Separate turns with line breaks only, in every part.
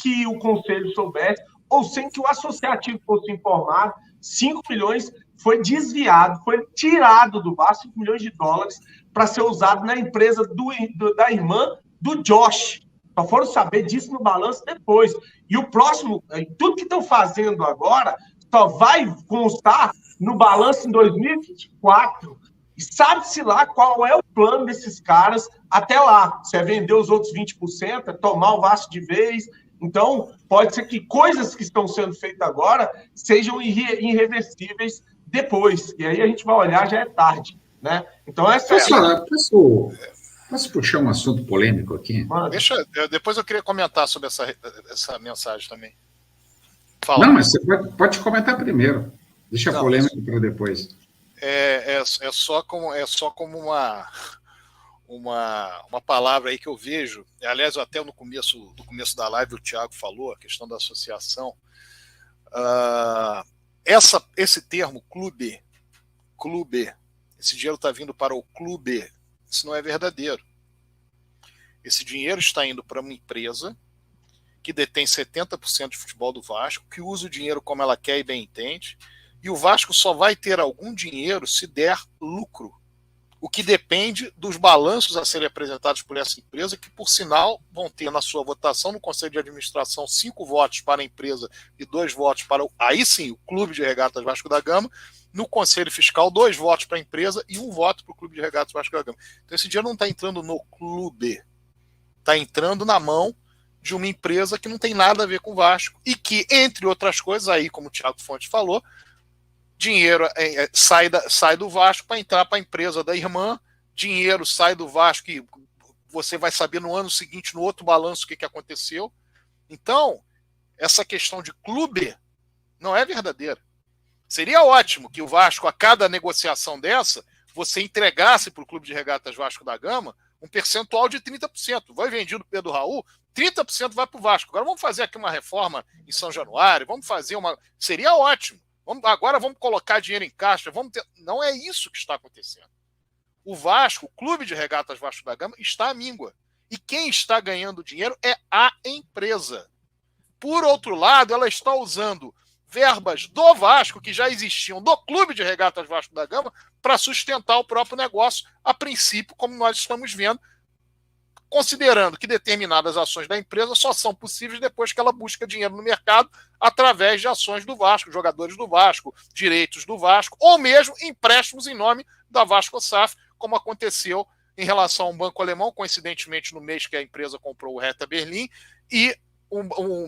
que o conselho soubesse, ou sem que o associativo fosse informado, 5 milhões foi desviado, foi tirado do Vasco, 5 milhões de dólares, para ser usado na empresa da irmã do Josh. Só foram saber disso no balanço depois. E o próximo, tudo que estão fazendo agora, só vai constar no balanço em 2024. E sabe-se lá qual é o plano desses caras até lá. Se é vender os outros 20%, é tomar o Vasco de vez. Então, pode ser que coisas que estão sendo feitas agora sejam irreversíveis depois. E aí a gente vai olhar, já é tarde. Né? Então,
Posso puxar um assunto polêmico aqui?
Depois eu queria comentar sobre essa mensagem também. Fala.
Não, mas você pode comentar primeiro. Deixa a polêmica para depois.
É só como uma palavra aí que eu vejo. Aliás, até no começo da live o Thiago falou, a questão da associação. Esse termo clube, esse dinheiro está vindo para o clube, isso não é verdadeiro. Esse dinheiro está indo para uma empresa que detém 70% de futebol do Vasco, que usa o dinheiro como ela quer e bem entende, e o Vasco só vai ter algum dinheiro se der lucro, o que depende dos balanços a serem apresentados por essa empresa, que, por sinal, vão ter na sua votação no Conselho de Administração 5 votos para a empresa e 2 votos para, aí sim, o Clube de Regatas Vasco da Gama. No Conselho Fiscal, 2 votos para a empresa e 1 voto para o Clube de Regatas Vasco da Gama. Então esse dinheiro não está entrando no clube, está entrando na mão de uma empresa que não tem nada a ver com o Vasco e que, entre outras coisas, aí, como o Thiago Fontes falou, dinheiro sai do Vasco para entrar para a empresa da irmã, dinheiro sai do Vasco e você vai saber no ano seguinte, no outro balanço, o que aconteceu. Então, essa questão de clube não é verdadeira. Seria ótimo que o Vasco, a cada negociação dessa, você entregasse para o Clube de Regatas Vasco da Gama um percentual de 30%. Vai vendido o Pedro Raul, 30% vai para o Vasco. Agora vamos fazer aqui uma reforma em São Januário, vamos fazer uma... Seria ótimo. Agora vamos colocar dinheiro em caixa. Não é isso que está acontecendo. O Vasco, o Clube de Regatas Vasco da Gama, está à míngua. E quem está ganhando dinheiro é a empresa. Por outro lado, ela está usando verbas do Vasco, que já existiam do Clube de Regatas Vasco da Gama, para sustentar o próprio negócio, a princípio, como nós estamos vendo, considerando que determinadas ações da empresa só são possíveis depois que ela busca dinheiro no mercado através de ações do Vasco, jogadores do Vasco, direitos do Vasco, ou mesmo empréstimos em nome da Vasco SAF, como aconteceu em relação a um banco alemão, coincidentemente no mês que a empresa comprou o Hertha Berlim, e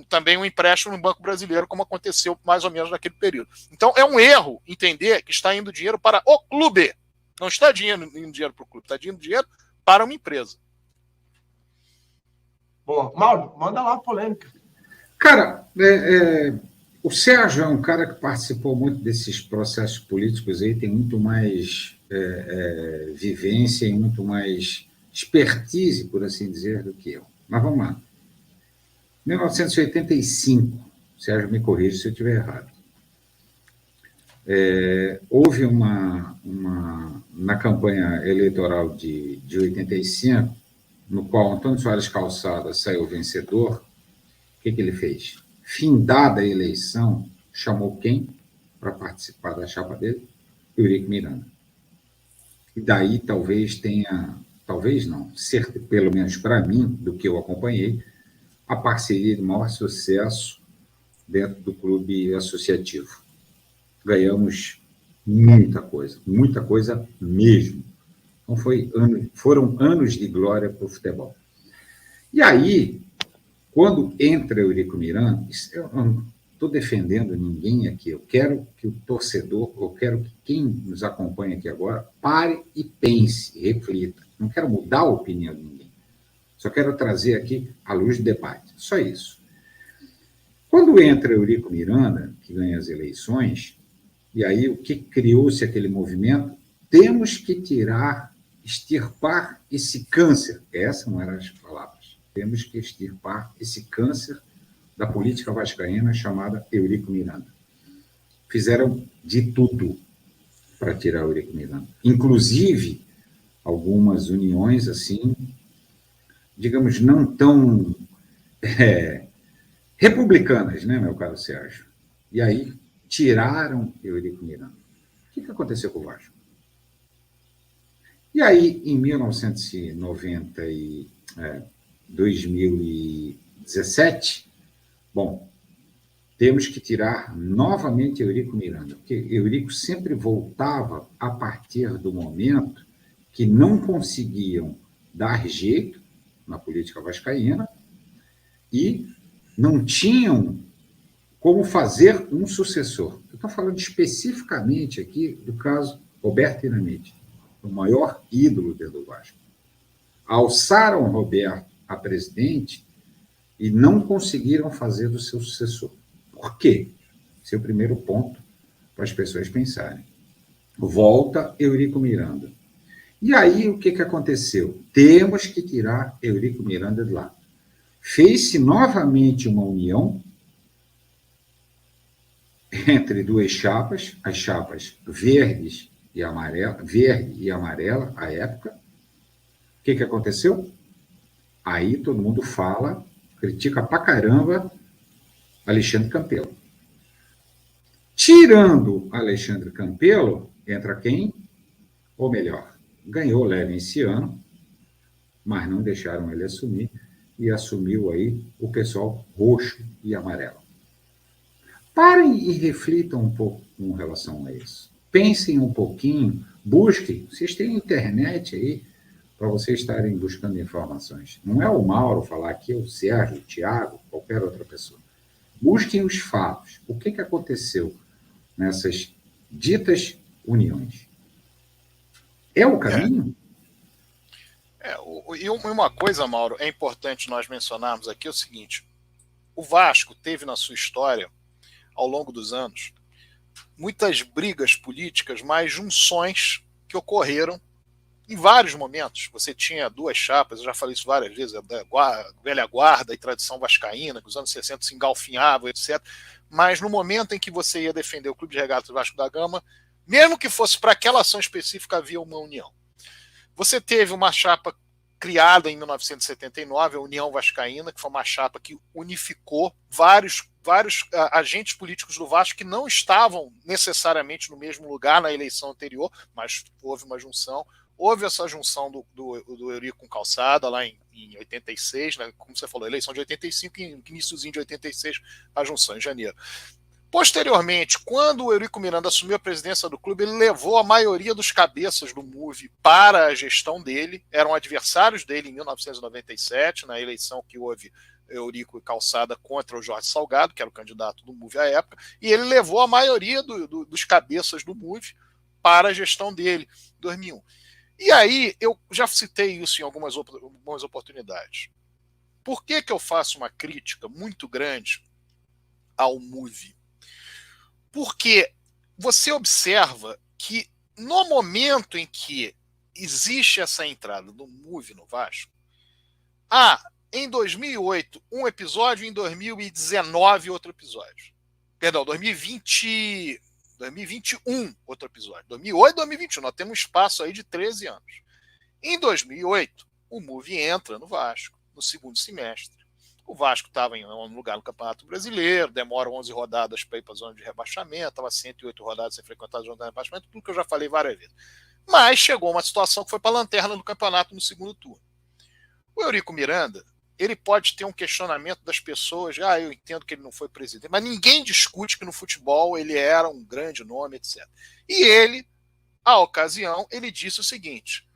também um empréstimo no Banco Brasileiro, como aconteceu mais ou menos naquele período. Então é um erro entender que está indo dinheiro para o clube. Não está indo dinheiro para o clube, está indo dinheiro para uma empresa.
Boa. Mauro, manda lá a polêmica.
Cara, o Sérgio é um cara que participou muito desses processos políticos aí, tem muito mais vivência e muito mais expertise, por assim dizer, do que eu. Mas vamos lá. 1985, Sérgio me corrige se eu estiver errado. Houve na campanha eleitoral de 85, no qual Antônio Soares Calçada saiu vencedor. O que ele fez? Findada a eleição, chamou quem para participar da chapa dele? Eurico Miranda. E daí talvez não, pelo menos para mim, do que eu acompanhei, a parceria de maior sucesso dentro do clube associativo. Ganhamos muita coisa mesmo. Então foram anos de glória para o futebol. E aí, quando entra Eurico Miranda, eu não estou defendendo ninguém aqui, eu quero que o torcedor, eu quero que quem nos acompanha aqui agora pare e pense, reflita. Não quero mudar a opinião de ninguém. Só quero trazer aqui a luz do debate. Só isso. Quando entra Eurico Miranda, que ganha as eleições, e aí o que criou-se aquele movimento, temos que extirpar esse câncer. Essas não eram as palavras. Temos que extirpar esse câncer da política vascaína chamada Eurico Miranda. Fizeram de tudo para tirar Eurico Miranda. Inclusive, algumas uniões, assim, digamos, não tão republicanas, né, meu caro Sérgio? E aí tiraram Eurico Miranda. O que aconteceu com o Vasco? E aí, em 1990 e 2017, bom, temos que tirar novamente Eurico Miranda, porque Eurico sempre voltava a partir do momento que não conseguiam dar jeito na política vascaína e não tinham como fazer um sucessor. Eu estou falando especificamente aqui do caso Roberto Dinamite, o maior ídolo dentro do Vasco. Alçaram Roberto a presidente e não conseguiram fazer do seu sucessor. Por quê? Esse é o primeiro ponto para as pessoas pensarem. Volta Eurico Miranda. E aí, o que aconteceu? Temos que tirar Eurico Miranda de lá. Fez-se novamente uma união entre duas chapas, as chapas verdes e amarela, verde e amarela, à época. O que aconteceu? Aí todo mundo fala, critica pra caramba Alexandre Campelo. Tirando Alexandre Campelo, entra quem? Ou melhor, ganhou leve esse ano, mas não deixaram ele assumir, e assumiu aí o pessoal roxo e amarelo. Parem e reflitam um pouco com relação a isso. Pensem um pouquinho, busquem, vocês têm internet aí para vocês estarem buscando informações. Não é o Mauro falar aqui, é o Sérgio, o Thiago, qualquer outra pessoa. Busquem os fatos. O que aconteceu nessas ditas uniões? É o caminho?
E uma coisa, Mauro, é importante nós mencionarmos aqui é o seguinte: o Vasco teve na sua história, ao longo dos anos, muitas brigas políticas, mas junções que ocorreram em vários momentos. Você tinha duas chapas, eu já falei isso várias vezes, a velha guarda e tradição vascaína, que os anos 60 se engalfinhavam, etc. Mas no momento em que você ia defender o Clube de Regatas Vasco da Gama, mesmo que fosse para aquela ação específica, havia uma união. Você teve uma chapa criada em 1979, a União Vascaína, que foi uma chapa que unificou vários agentes políticos do Vasco que não estavam necessariamente no mesmo lugar na eleição anterior, mas houve uma junção. Houve essa junção do Eurico com Calçada lá em 86, né? Como você falou, eleição de 85 e iníciozinho de 86, a junção em janeiro. Posteriormente, quando o Eurico Miranda assumiu a presidência do clube, ele levou a maioria dos cabeças do MUV para a gestão dele, eram adversários dele em 1997, na eleição que houve Eurico e Calçada contra o Jorge Salgado, que era o candidato do MUV à época, e ele levou a maioria dos cabeças do MUV para a gestão dele, em 2001. E aí, eu já citei isso em algumas oportunidades. Por que eu faço uma crítica muito grande ao MUV? Porque você observa que no momento em que existe essa entrada do MUV no Vasco, em 2008 um episódio, em 2019 outro episódio. Perdão, 2021 outro episódio. 2008 e 2021, nós temos um espaço aí de 13 anos. Em 2008, o MUV entra no Vasco, no segundo semestre. O Vasco estava em um lugar no Campeonato Brasileiro, demora 11 rodadas para ir para a zona de rebaixamento, estava 108 rodadas sem frequentar a zona de rebaixamento, tudo que eu já falei várias vezes. Mas chegou uma situação que foi para a lanterna do campeonato no segundo turno. O Eurico Miranda, ele pode ter um questionamento das pessoas, eu entendo que ele não foi presidente, mas ninguém discute que no futebol ele era um grande nome, etc. E ele, à ocasião, ele disse o seguinte: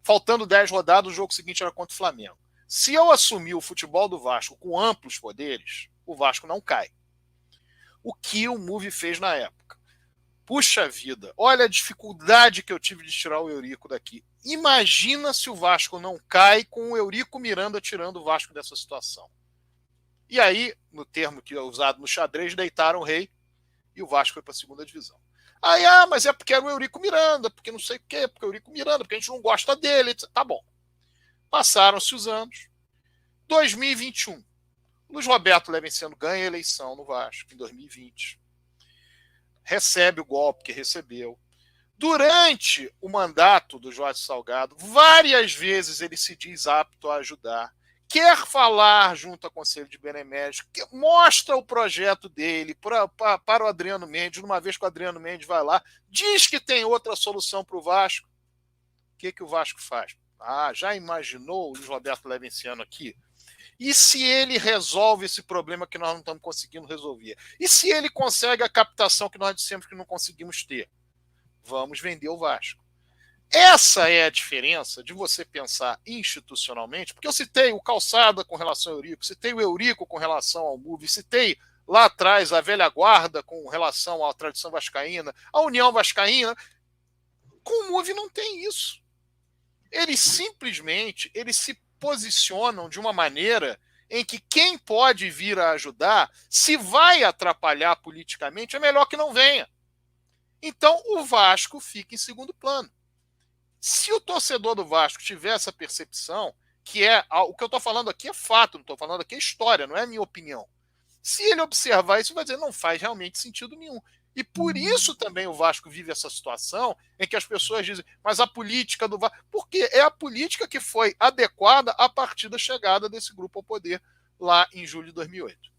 faltando 10 rodadas, o jogo seguinte era contra o Flamengo. Se eu assumir o futebol do Vasco com amplos poderes, o Vasco não cai. O que o MUV fez na época? Puxa vida, olha a dificuldade que eu tive de tirar o Eurico daqui. Imagina se o Vasco não cai com o Eurico Miranda tirando o Vasco dessa situação. E aí, no termo que é usado no xadrez, deitaram o rei e o Vasco foi para a segunda divisão. Aí, mas é porque era o Eurico Miranda, porque não sei o quê, porque o Eurico Miranda, porque a gente não gosta dele, etc. Tá bom. Passaram-se os anos. 2021. Luiz Roberto Levenciano ganha a eleição no Vasco em 2020. Recebe o golpe que recebeu. Durante o mandato do Jorge Salgado, várias vezes ele se diz apto a ajudar. quer falar junto ao Conselho de Benemérito, mostra o projeto dele para o Adriano Mendes, uma vez que o Adriano Mendes vai lá, diz que tem outra solução para o Vasco, o que o Vasco faz? Já imaginou o Luiz Roberto Levenciano aqui? E se ele resolve esse problema que nós não estamos conseguindo resolver? E se ele consegue a captação que nós dissemos que não conseguimos ter? Vamos vender o Vasco. Essa é a diferença de você pensar institucionalmente, porque eu citei o Calçada com relação ao Eurico, citei o Eurico com relação ao MUV, citei lá atrás a velha guarda com relação à tradição vascaína, a União Vascaína. Com o MUV não tem isso. Eles simplesmente se posicionam de uma maneira em que quem pode vir a ajudar, se vai atrapalhar politicamente, é melhor que não venha. Então o Vasco fica em segundo plano. Se o torcedor do Vasco tiver essa percepção, que é o que eu estou falando aqui é fato, não estou falando aqui é história, não é minha opinião. Se ele observar isso, vai dizer, não faz realmente sentido nenhum. E por isso também o Vasco vive essa situação em que as pessoas dizem, mas a política do Vasco... Porque é a política que foi adequada a partir da chegada desse grupo ao poder lá em julho de 2008.